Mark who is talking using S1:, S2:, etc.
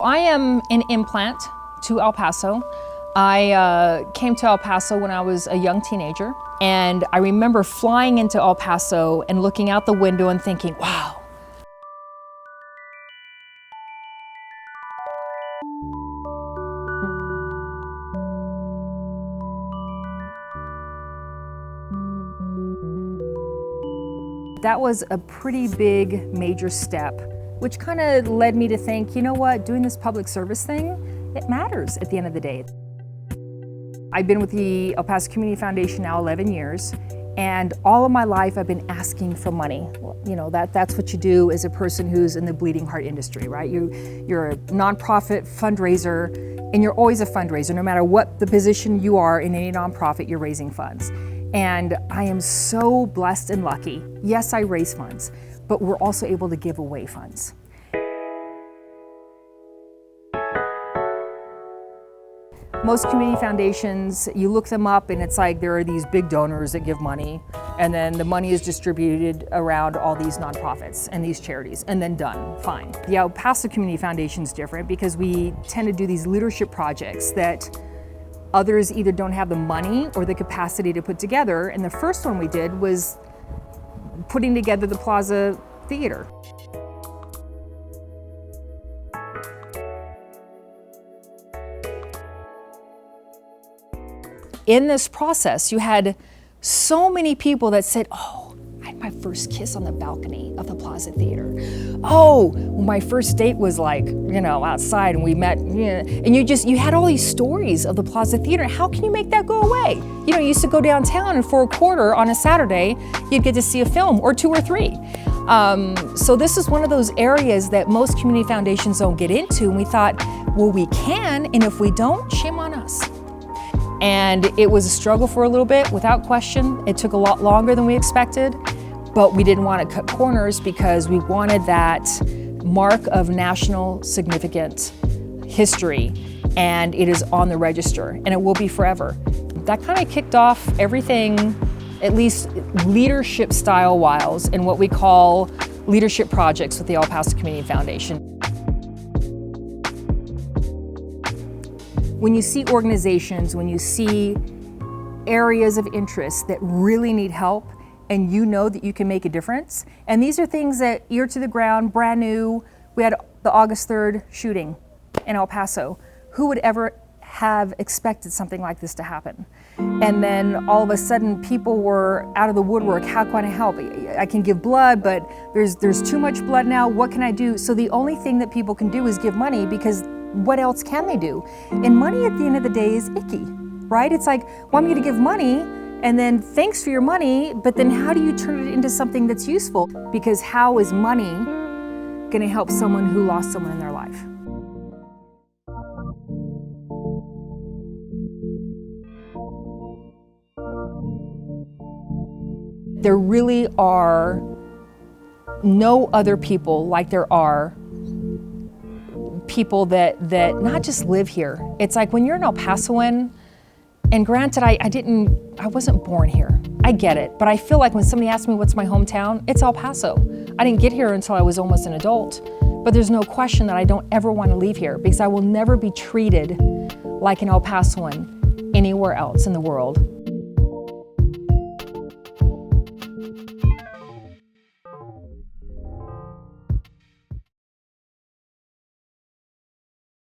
S1: I am an implant to El Paso. I came to El Paso when I was a young teenager, and I remember flying into El Paso and looking out the window and thinking, wow. That was a pretty big, major step, which kind of led me to think, you know what, doing this public service thing, it matters at the end of the day. I've been with the El Paso Community Foundation now 11 years, and all of my life I've been asking for money. You know, that's what you do as a person who's in the bleeding heart industry, right? You're a nonprofit fundraiser, and you're always a fundraiser. No matter what the position you are in any nonprofit, you're raising funds. And I am so blessed and lucky. Yes, I raise funds, but we're also able to give away funds. Most community foundations, you look them up and it's like there are these big donors that give money, and then the money is distributed around all these nonprofits and these charities, and then done, fine. The El Paso Community Foundation is different because we tend to do these leadership projects that others either don't have the money or the capacity to put together, and the first one we did was putting together the Plaza Theater. In this process, you had so many people that said, oh, I had my first kiss on the balcony of the Plaza Theater. Oh, my first date was like, you know, outside and we met, and you had all these stories of the Plaza Theater. How can you make that go away? You know, you used to go downtown and for a quarter on a Saturday, you'd get to see a film or two or three. So this is one of those areas that most community foundations don't get into, and we thought, well, we can, and if we don't, shame on us. And it was a struggle for a little bit, without question. It took a lot longer than we expected, but we didn't want to cut corners because we wanted that mark of national significant history, and it is on the register, and it will be forever. That kind of kicked off everything, at least leadership style-wise, in what we call leadership projects with the El Paso Community Foundation. When you see organizations, when you see areas of interest that really need help, and you know that you can make a difference, and these are things that ear to the ground, brand new. We had the August 3rd shooting in El Paso. Who would ever have expected something like this to happen? And then all of a sudden people were out of the woodwork. How can I help? I can give blood, but there's too much blood now. What can I do? So the only thing that people can do is give money, because what else can they do? And money at the end of the day is icky, right? It's like, well, I'm gonna give money, and then thanks for your money, but then how do you turn it into something that's useful? Because how is money gonna help someone who lost someone in their life? There really are no other people like there are people that not just live here. It's like when you're an El Pasoan, and granted, I wasn't born here. I get it, but I feel like when somebody asks me what's my hometown, it's El Paso. I didn't get here until I was almost an adult, but there's no question that I don't ever want to leave here, because I will never be treated like an El Pasoan anywhere else in the world.